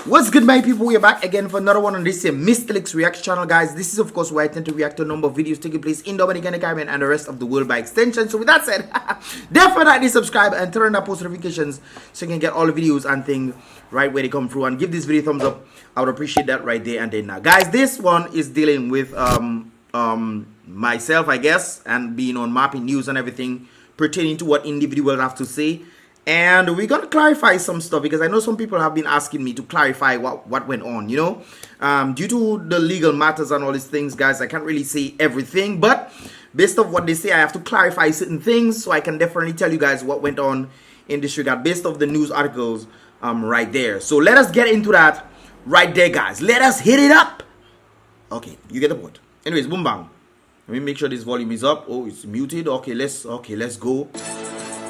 What's good, my people? We're back again for another one on this Mystelics reaction channel, guys. This is, of course, where I tend to react to a number of videos taking place in Dominica, the Caribbean, and the rest of the world by extension. So with that said, definitely subscribe and turn on the post notifications so you can get all the videos and things right where they come through. And give this video a thumbs up. I would appreciate that right there and then. Now, guys, this one is dealing with myself, I guess, and being on mapping news and everything pertaining to what individuals have to say. And we're going to clarify some stuff because I know some people have been asking me to clarify what went on, you know. Due to the legal matters and all these things, guys, I can't really say everything. But based on what they say, I have to clarify certain things so I can definitely tell you guys what went on in this regard based off the news articles right there. So let us get into that right there, guys. Let us hit it up. Okay, you get the point. Anyways, boom bang. Let me make sure this volume is up. Oh, it's muted. Okay, let's go.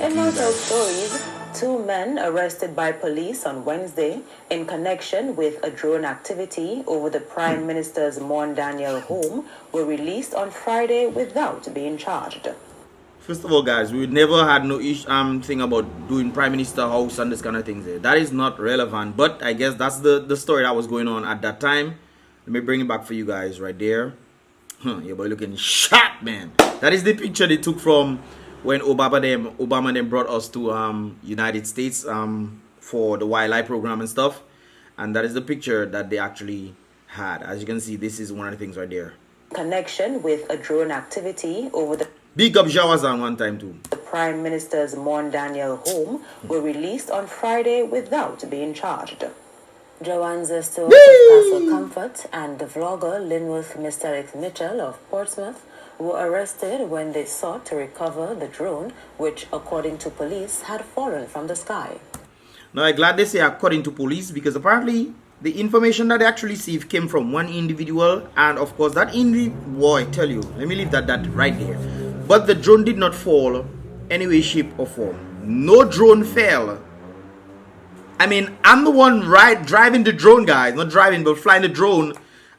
In local stories, 2 men arrested by police on Wednesday in connection with a drone activity over the Prime Minister's Mon Daniel home were released on Friday without being charged. First of all, guys, we never had no thing about doing Prime Minister house and this kind of things there. That is not relevant, but I guess that's the story that was going on at that time. Let me bring it back for you guys right there. Your boy looking sharp, man. That is the picture they took from when Obama then brought us to United States for the wildlife program and stuff. And that is the picture that they actually had. As you can see, this is one of the things right there. Connection with a drone activity over the big up Jawazan one time too. The Prime Minister's Mon Daniel home were released on Friday without being charged. Joanza Stewart of Castle Comfort and the vlogger Linworth Mystelics Mitchell of Portsmouth were arrested when they sought to recover the drone, which, according to police, had fallen from the sky. Now, I'm glad they say according to police because apparently the information that they actually received came from one individual, and of course that individual, I tell you, let me leave that right there. But the drone did not fall any way, shape, or form. No drone fell. I mean, I'm the one driving the drone, guys. Not driving, but flying the drone.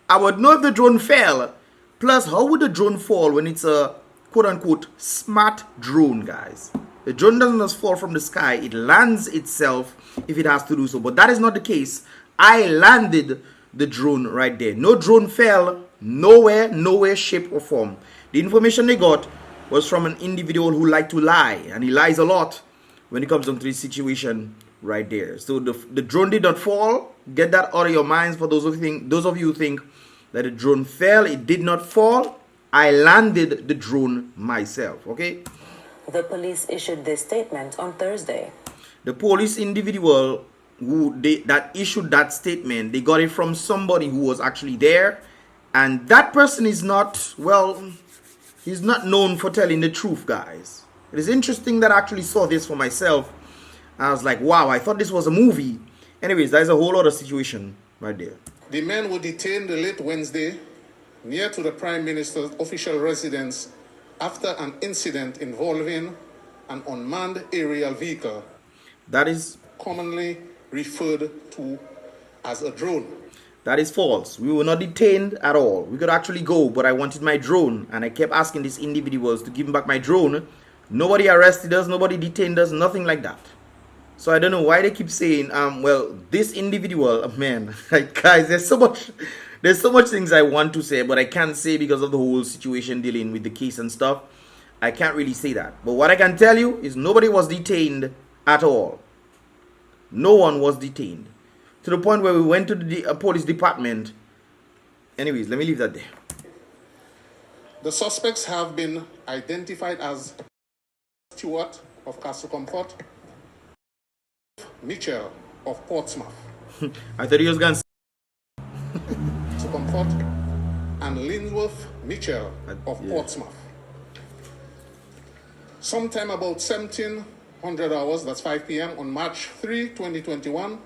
I would know if the drone fell. Plus, how would the drone fall when it's a quote-unquote smart drone, guys? The drone doesn't just fall from the sky. It lands itself if it has to do so. But that is not the case. I landed the drone right there. No drone fell. Nowhere, shape, or form. The information they got was from an individual who liked to lie. And he lies a lot when it comes down to this situation right there. So the drone did not fall. Get that out of your minds for those of you who think that the drone fell. It did not fall. I landed the drone myself. Okay. The police issued this statement on Thursday. The police individual that issued that statement, they got it from somebody who was actually there, and that person is not, well, he's not known for telling the truth, guys. It is interesting that I actually saw this for myself. I was like, wow, I thought this was a movie. Anyways, there's a whole other situation right there. The men were detained late Wednesday near to the Prime Minister's official residence after an incident involving an unmanned aerial vehicle that is commonly referred to as a drone. That is false. We were not detained at all. We could actually go, but I wanted my drone, and I kept asking these individuals to give me back my drone. Nobody arrested us, nobody detained us, nothing like that. So I don't know why they keep saying, well, this individual, man, like, guys, there's so much things I want to say, but I can't say because of the whole situation dealing with the case and stuff. I can't really say that. But what I can tell you is nobody was detained at all. No one was detained. To the point where we went to the police department. Anyways, let me leave that there. The suspects have been identified as Stewart of Castle Comfort, Mitchell of Portsmouth. I thought he was going to Comfort, and Linworth Mitchell of Portsmouth. Sometime about 1700 hours, that's 5 p.m. on March 3, 2021,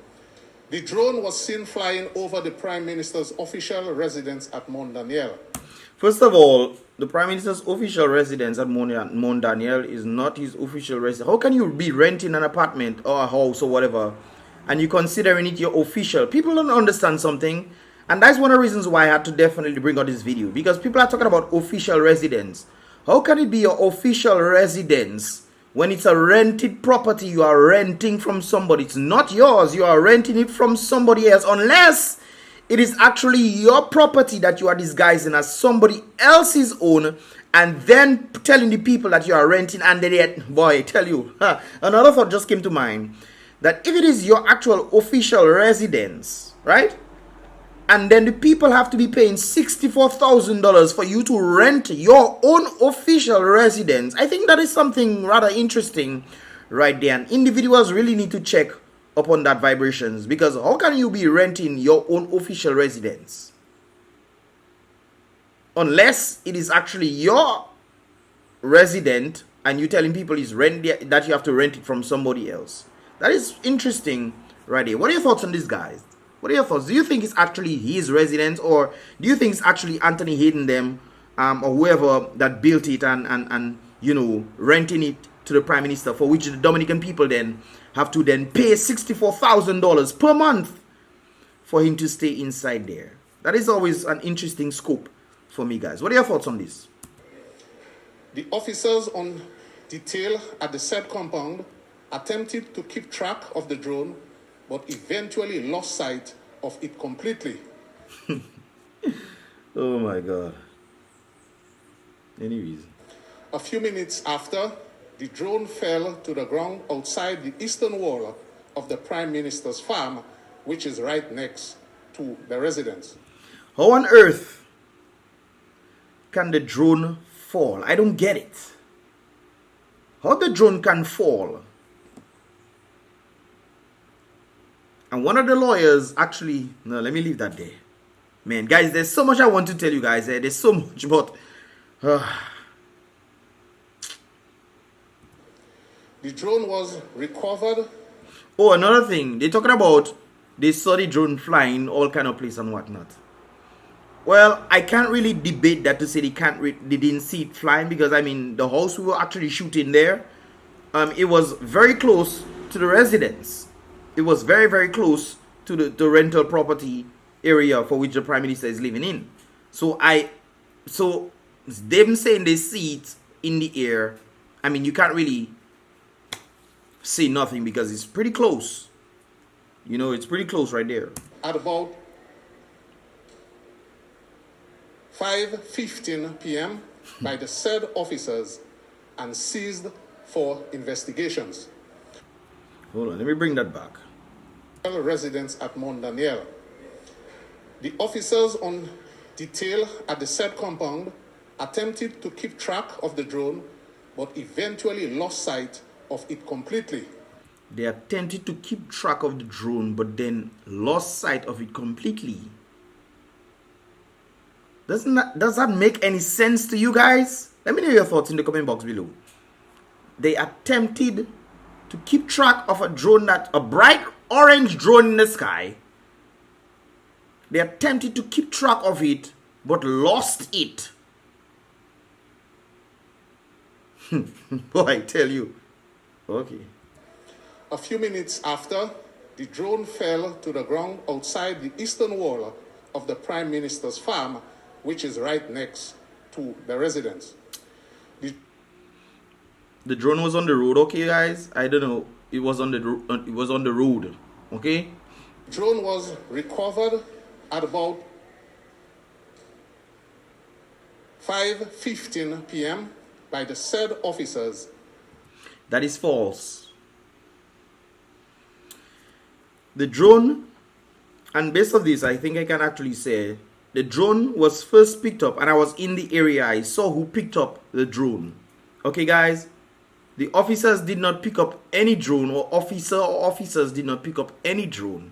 the drone was seen flying over the Prime Minister's official residence at Mon Daniel. First of all, the Prime Minister's official residence at Mon Daniel is not his official residence. How can you be renting an apartment or a house or whatever and you considering it your official? People don't understand something. And that's one of the reasons why I had to definitely bring out this video. Because people are talking about official residence. How can it be your official residence When it's a rented property, you are renting from somebody. It's not yours. You are renting it from somebody else, unless it is actually your property that you are disguising as somebody else's own, and then telling the people that you are renting. And they, boy, I tell you, another thought just came to mind, that if it is your actual official residence, right? And then the people have to be paying $64,000 for you to rent your own official residence. I think that is something rather interesting right there. And individuals really need to check upon that vibrations, because how can you be renting your own official residence unless it is actually your resident and you telling people is that you have to rent it from somebody else? That is interesting right here. What are your thoughts on this, guys? What are your thoughts? Do you think it's actually his residence, or do you think it's actually Anthony Hayden them or whoever that built it and you know, renting it to the Prime Minister, for which the Dominican people then have to then pay $64,000 per month for him to stay inside there? That is always an interesting scope for me, guys. What are your thoughts on this? The officers on detail at the said compound attempted to keep track of the drone, but eventually lost sight of it completely. Oh my God. Anyways. A few minutes after, the drone fell to the ground outside the eastern wall of the Prime Minister's farm, which is right next to the residence. How on earth can the drone fall? I don't get it. How the drone can fall? And one of the lawyers actually, no, let me leave that there. Man, guys, there's so much I want to tell you guys. There's so much, but the drone was recovered. Oh, another thing, they're talking about they saw the drone flying all kind of place and whatnot. Well, I can't really debate that to say they didn't see it flying, because I mean the house we were actually shooting there, it was very close to the residence. It was very, very close to the rental property area for which the Prime Minister is living in. So them saying they see it in the air, I mean, you can't really say nothing because it's pretty close. You know, it's pretty close right there. At about 5:15 p.m. by the said officers and seized for investigations. Hold on, let me bring that back. Residents at Mont Daniel. The officers on detail at the said compound attempted to keep track of the drone, but eventually lost sight of it completely. They attempted to keep track of the drone, but then lost sight of it completely. Does that make any sense to you guys? Let me know your thoughts in the comment box below. They attempted to keep track of a drone, a bright orange drone in the sky. They attempted to keep track of it, but lost it. Boy, I tell you. Okay. A few minutes after, the drone fell to the ground outside the eastern wall of the Prime Minister's farm, which is right next to the residence. The drone was on the road, okay, guys? I don't know. It was on the road, okay? The drone was recovered at about 5:15 p.m. by the said officers. That is false. The drone, and based on this, I think I can actually say the drone was first picked up, and I was in the area. I saw who picked up the drone. Okay, guys? The officers did not pick up any drone, or officers did not pick up any drone.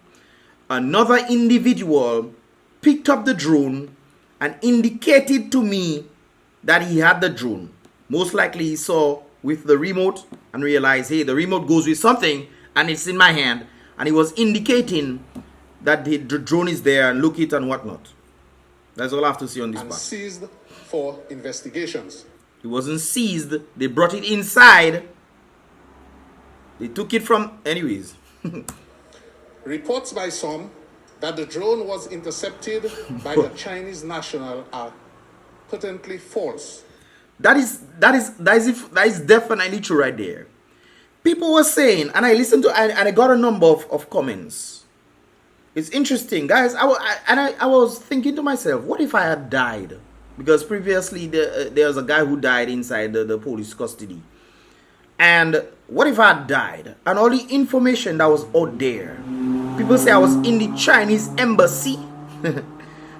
Another individual picked up the drone and indicated to me that he had the drone. Most likely he saw with the remote and realized, hey, the remote goes with something and it's in my hand. And he was indicating that the drone is there and look it and whatnot. That's all I have to see on this part. Seized for investigations. It wasn't seized. They brought it inside. They took it from... Anyways. Reports by some that the drone was intercepted by the Chinese national are patently false. That is definitely true right there. People were saying, and I listened to, and I got a number of comments. It's interesting, guys. I was thinking to myself, what if I had died? Because previously there was a guy who died inside the police custody. And what if I had died? And all the information that was out there. People say I was in the Chinese embassy.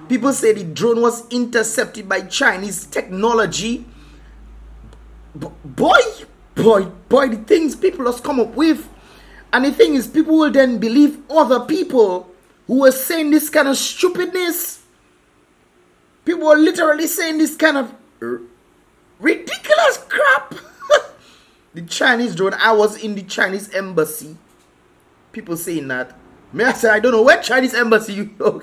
People say the drone was intercepted by Chinese technology. Boy, the things people just come up with. And the thing is, people will then believe other people who are saying this kind of stupidness. People are literally saying this kind of ridiculous crap. The Chinese drone, I was in the Chinese embassy. People saying that. May I say, I don't know where Chinese embassy you know.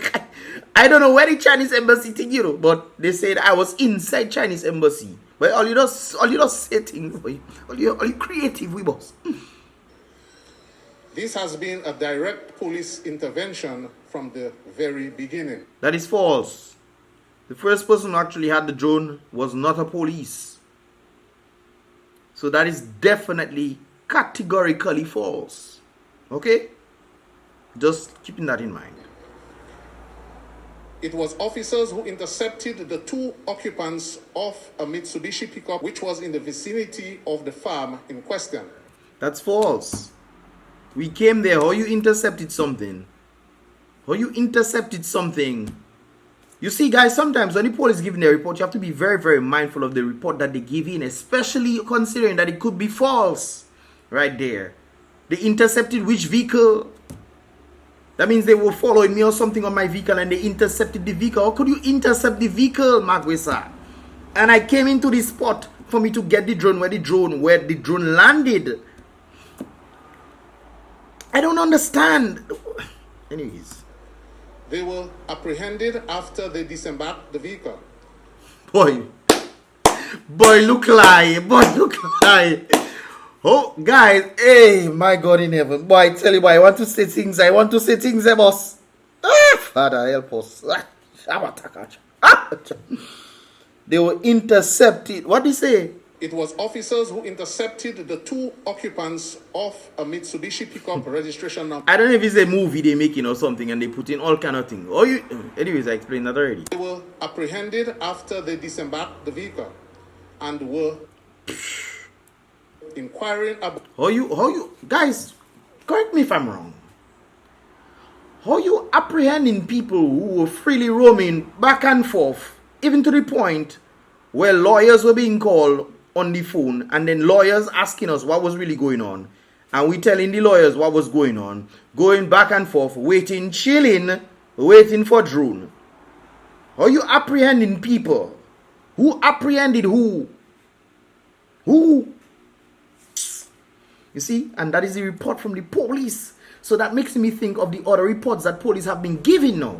I don't know where the Chinese embassy thing, you know, but they said I was inside Chinese embassy. But all you just say things, boy. All you creative, we boss. This has been a direct police intervention from the very beginning. That is false. The first person who actually had the drone was not a police. So that is definitely categorically false. Okay? Just keeping that in mind. It was officers who intercepted the 2 occupants of a Mitsubishi pickup which was in the vicinity of the farm in question. That's false. We came there. How you intercepted something? How you intercepted something? You see, guys, sometimes when the police give their report, you have to be very, very mindful of the report that they give in, especially considering that it could be false. Right there. They intercepted which vehicle? That means they were following me or something on my vehicle and they intercepted the vehicle. How could you intercept the vehicle, Magwesa? And I came into this spot for me to get the drone where the drone landed. I don't understand. Anyways. They were apprehended after they disembarked the vehicle. Boy, look lie. Boy, look lie. Oh, guys, hey, my God in heaven. Boy, I tell you, boy, I want to say things, boss. Father, help us. They were intercepted. What did he say? It was officers who intercepted the 2 occupants of a Mitsubishi pickup registration number. I don't know if it's a movie they're making or something and they put in all kind of things. Anyways, I explained that already. They were apprehended after they disembarked the vehicle and were inquiring about... How you, guys, correct me if I'm wrong. How you apprehending people who were freely roaming back and forth, even to the point where lawyers were being called on the phone, and then lawyers asking us what was really going on, and we telling the lawyers what was going on, going back and forth, waiting, chilling, waiting for drone. How you apprehending people? Who apprehended who? Who? You see, and that is the report from the police. So that makes me think of the other reports that police have been giving now.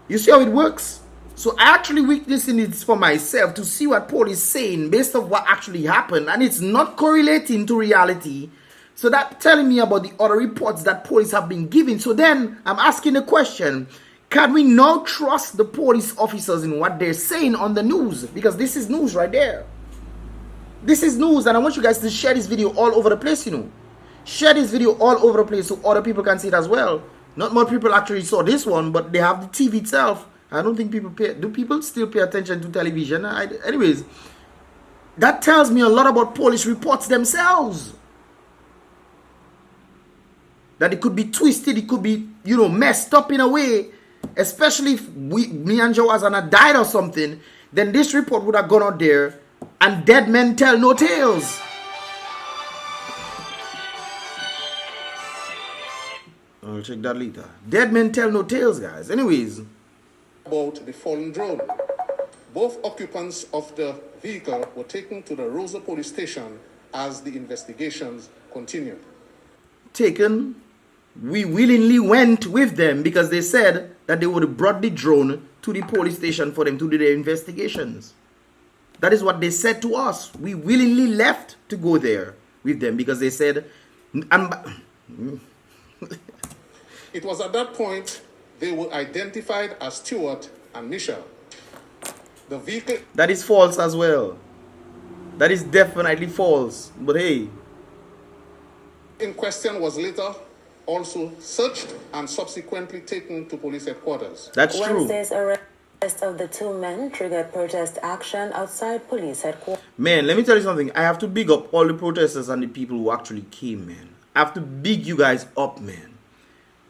You see how it works? So I actually witnessing it for myself to see what police saying based on what actually happened, and it's not correlating to reality. So that telling me about the other reports that police have been giving. So then I'm asking the question, can we now trust the police officers in what they're saying on the news? Because this is news right there. This is news, and I want you guys to share this video all over the place, you know. Share this video all over the place so other people can see it as well. Not more people actually saw this one, but they have the TV itself. I don't think people do people still pay attention to television? Anyways, that tells me a lot about police reports themselves. That it could be twisted, it could be, you know, messed up in a way. Especially if me and Joe Azana died or something, then this report would have gone out there and dead men tell no tales. I'll check that later. Dead men tell no tales, guys. Anyways. About the fallen drone. Both occupants of the vehicle were taken to the Rosa police station as the investigations continued. Taken? We willingly went with them because they said that they would have brought the drone to the police station for them to do their investigations. That is what they said to us. We willingly left to go there with them because they said... It was at that point they were identified as Stuart and Michelle. The vehicle... That is false as well. That is definitely false. But hey, in question was later also searched and subsequently taken to police headquarters. That's true. Wednesday's arrest of the two men triggered protest action outside police headquarters. Man, let me tell you something. I have to big up all the protesters and the people who actually came, man. I have to big you guys up, man.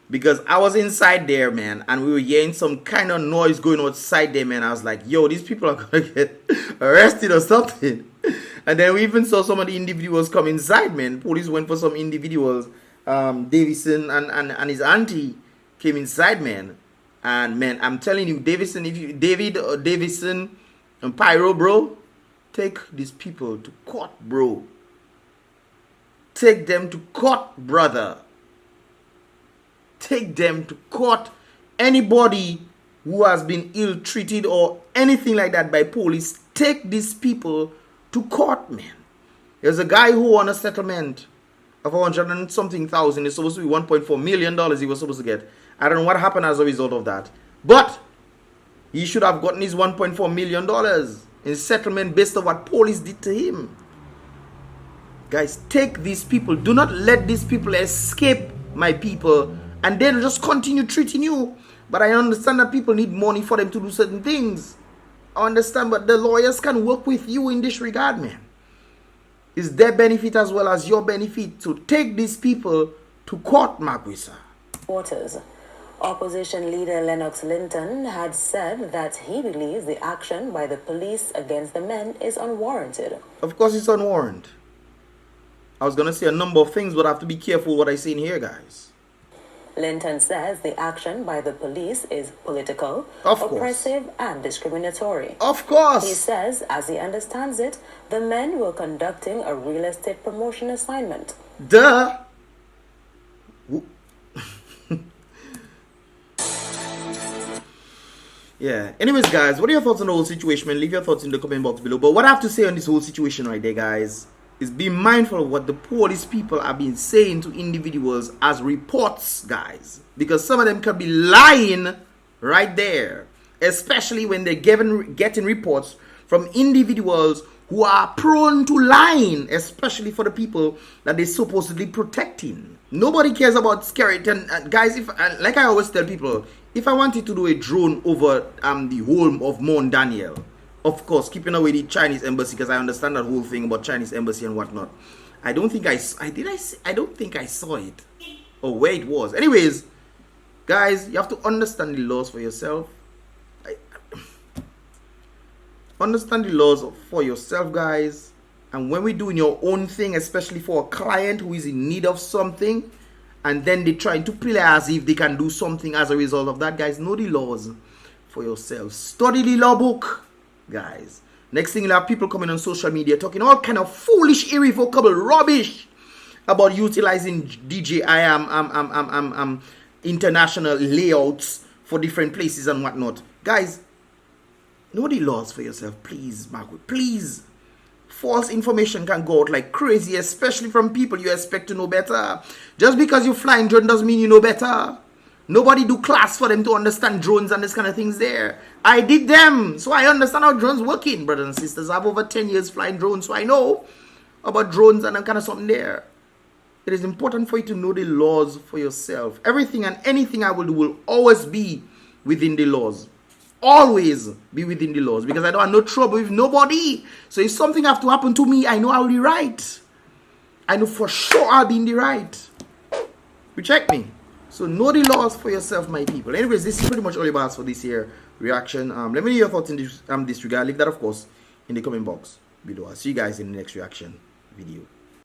Because I was inside there, man, and we were hearing some kind of noise going outside there, man. I was like, yo, these people are going to get arrested or something. And then we even saw some of the individuals come inside, man. Police went for some individuals. Davison and his auntie came inside, man. And, man, I'm telling you, Davison and Pyro, bro, take these people to court, bro. Take them to court, brother. Take them to court. Anybody who has been ill-treated or anything like that by police, take these people to court, man. There's a guy who won a settlement of 100 and something thousand. It's supposed to be $1.4 million he was supposed to get. I don't know what happened as a result of that. But he should have gotten his $1.4 million in settlement based on what police did to him. Guys, take these people. Do not let these people escape, my people. And they'll just continue treating you. But I understand that people need money for them to do certain things. I understand, but the lawyers can work with you in this regard, man. It's their benefit as well as your benefit to take these people to court, Maguisa. Opposition leader Lennox Linton had said that he believes the action by the police against the men is unwarranted. Of course it's unwarranted. I was going to say a number of things, but I have to be careful what I say in here, guys. Linton says the action by the police is political, oppressive, and discriminatory. Of course. He says, as he understands it, the men were conducting a real estate promotion assignment. Duh. Yeah. Anyways, guys, what are your thoughts on the whole situation, man? Leave your thoughts in the comment box below. But what I have to say on this whole situation right there, guys, is be mindful of what the police people have been saying to individuals as reports, guys. Because some of them can be lying right there. Especially when they're getting reports from individuals who are prone to lying. Especially for the people that they're supposedly protecting. Nobody cares about skeleton. Guys, if like I always tell people, if I wanted to do a drone over the home of Mon Daniel, of course, keeping away the Chinese embassy, because I understand that whole thing about Chinese embassy and whatnot. I don't think I saw it or where it was. Anyways, guys, you have to understand the laws for yourself. Understand the laws for yourself, guys. And when we're doing your own thing, especially for a client who is in need of something, and then they're trying to play as if they can do something as a result of that, guys, know the laws for yourself. Study the law book. Guys, next thing you'll have people coming on social media talking all kind of foolish, irrevocable rubbish about utilizing DJI international layouts for different places and whatnot. Guys, know the laws for yourself, please, Margaret, please. False information can go out like crazy, especially from people you expect to know better. Just because you fly in drone doesn't mean you know better. Nobody do class for them to understand drones and this kind of things there. I did them, so I understand how drones working, brothers and sisters. I have over 10 years flying drones, so I know about drones and that kind of something there. It is important for you to know the laws for yourself. Everything and anything I will do will always be within the laws. Always be within the laws, because I don't have no trouble with nobody. So if something have to happen to me, I know I'll be right. I know for sure I'll be in the right. You check me. So know the laws for yourself, my people. Anyways, this is pretty much all about for this here reaction. Let me know your thoughts in this regard. Leave that, of course, in the comment box below. I'll see you guys in the next reaction video.